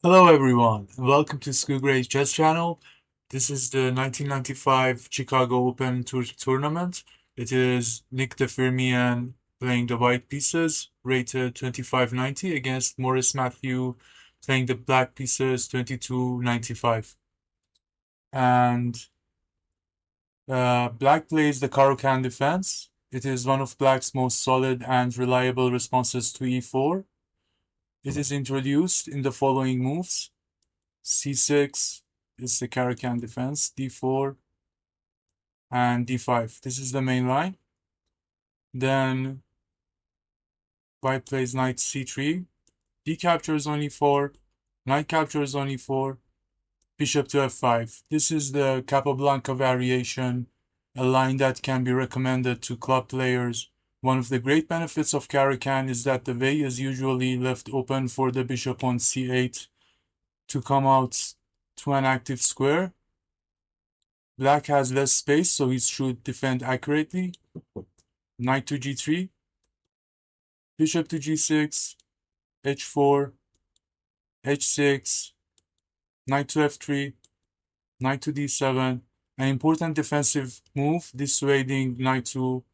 Hello everyone, and welcome to School Grade Chess Channel. This is the 1995 Chicago Open Tournament. It is Nick the Firmian playing the white pieces, rated 2590, against Morris Mathew playing the black pieces, 2295. And black plays the Caro Kann defense. It is one of black's most solid and reliable responses to e4. It is introduced in the following moves. C6 is the Caro Kann defense, d4, and d5. This is the main line. Then white plays knight c3, d captures on e4, knight captures on e4, bishop to f5. This is the Capablanca variation, a line that can be recommended to club players. One of the great benefits of Caro Kann is that the way is usually left open for the bishop on c8 to come out to an active square. Black has less space, so he should defend accurately. Knight to g3, bishop to g6, h4, h6, knight to f3, knight to d7. An important defensive move, dissuading knight to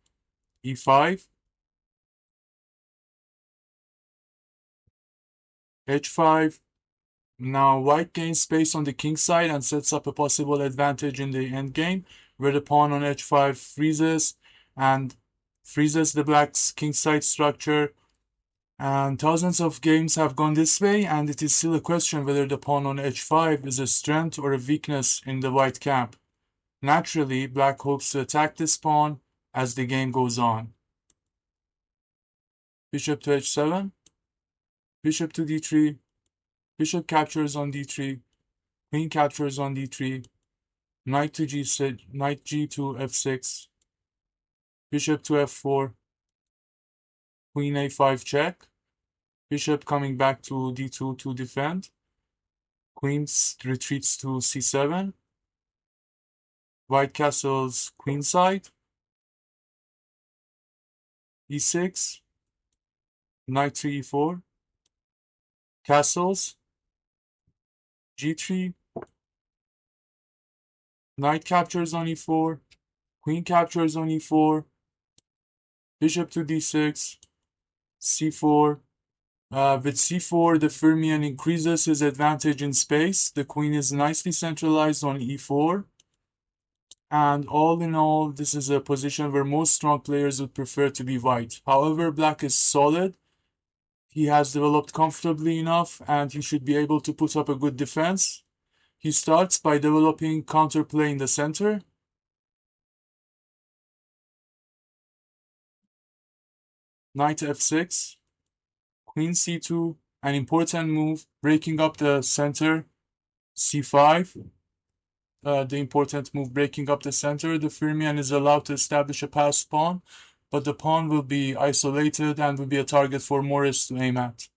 e5, h5. Now white gains space on the king side and sets up a possible advantage in the endgame, where the pawn on h5 freezes the black's kingside structure. And thousands of games have gone this way, and it is still a question whether the pawn on h5 is a strength or a weakness in the white camp. Naturally, black hopes to attack this pawn as the game goes on. Bishop to h7, bishop to d3, bishop captures on d3, queen captures on d3, knight to g6, knight g to f6, bishop to f4, queen a5 check, bishop coming back to d2 to defend, queen retreats to c7, white castles queenside, e6, knight to e4, castles, g3, knight captures on e4, queen captures on e4, bishop to d6, c4. With c4, the Firmian increases his advantage in space. The queen is nicely centralized on e4. And all in all, this is a position where most strong players would prefer to be white. However, black is solid. He has developed comfortably enough, and he should be able to put up a good defense. He starts by developing counterplay in the center. Knight f6, queen c2, an important move, breaking up the center, c5. The important move, breaking up the center. The Firmian is allowed to establish a passed pawn, but the pawn will be isolated and will be a target for Morris to aim at.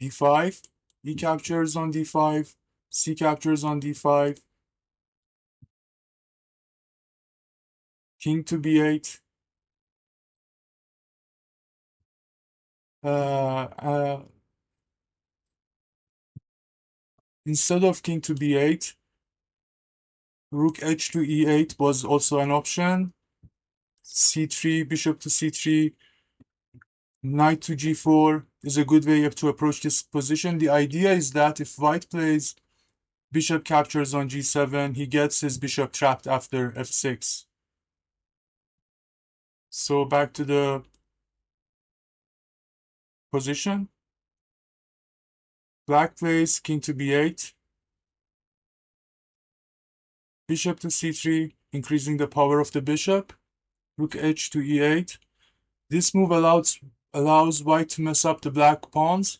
d5, e captures on d5, c captures on d5, king to b8, instead of king to b8, rook h to e8 was also an option. c3, bishop to c3, knight to g4 is a good way to approach this position. The idea is that if white plays bishop captures on g7, he gets his bishop trapped after f6. So back to the position. Black plays king to b8, bishop to c3, increasing the power of the bishop, rook h to e8. This move allows white to mess up the black pawns.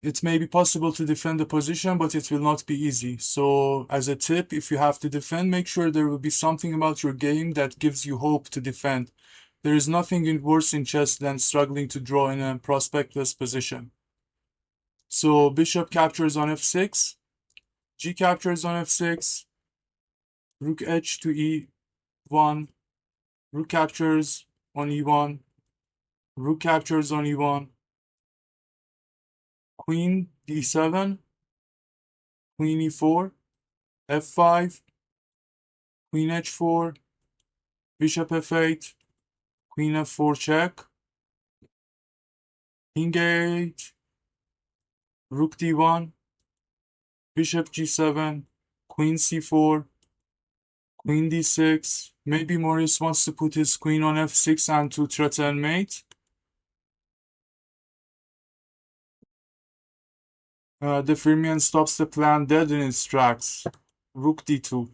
It may be possible to defend the position, but it will not be easy. So as a tip, if you have to defend, make sure there will be something about your game that gives you hope to defend. There is nothing worse in chess than struggling to draw in a prospectless position. So bishop captures on f6, g captures on f6, rook h to e1, rook captures on e1, rook captures on e1, queen d7, queen e4, f5, queen h4, bishop f8, queen f4 check, king a8, rook d1, bishop g7, queen c4, queen d6. Maybe Morris wants to put his queen on f6 and to threaten mate. The Firmian stops the plan dead in its tracks. Rook d2,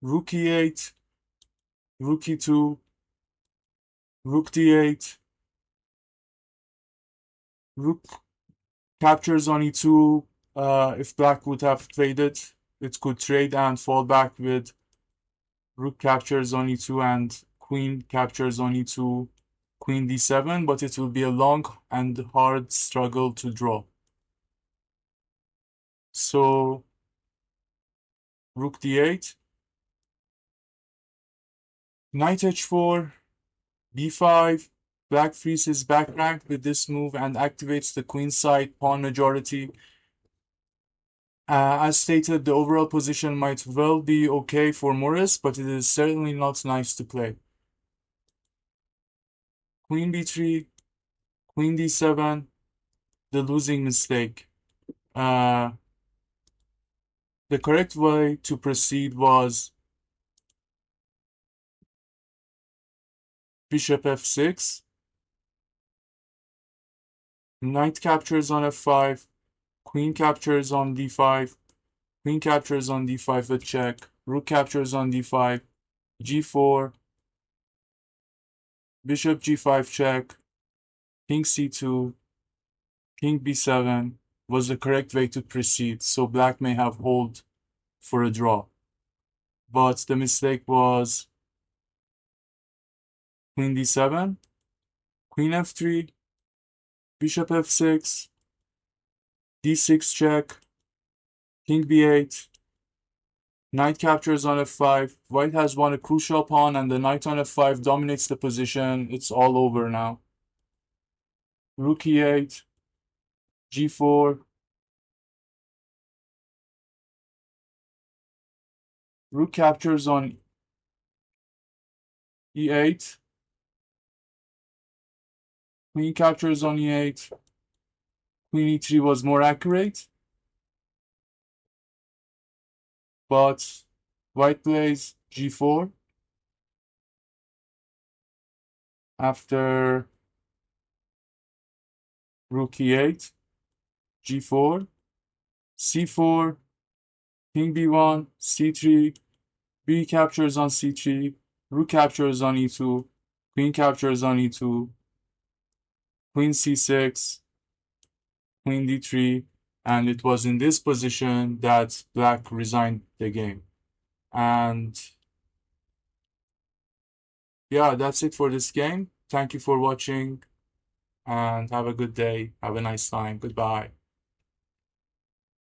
rook e8, rook e2, rook d8, rook captures on e2. If black would have played it, it could trade and fall back with rook captures on e2 and queen captures on e2, queen d7, but it will be a long and hard struggle to draw. So rook d8, knight h4, b5, black frees his back rank with this move and activates the queenside pawn majority. As stated, the overall position might well be okay for Morris, but it is certainly not nice to play. Queen b3, queen d7, the losing mistake. The correct way to proceed was bishop f6, knight captures on f5, queen captures on d5, queen captures on d5 with check, rook captures on d5, g4, bishop g5 check, king c2, king b7 was the correct way to proceed, so black may have hold for a draw. But the mistake was queen d7, queen f3, bishop f6, d6 check, king b8, knight captures on f5. White has won a crucial pawn and the knight on f5 dominates the position. It's all over now. Rook e8, g4, rook captures on e8, queen captures on e8, queen e3 was more accurate, but white plays g4 after rook e8, g4, c4, king b1, c3, b captures on c3, rook captures on e2, queen captures on e2, queen c6, queen d3, and it was in this position that black resigned the game. And yeah, that's it for this game. Thank you for watching and have a good day. Have a nice time. Goodbye.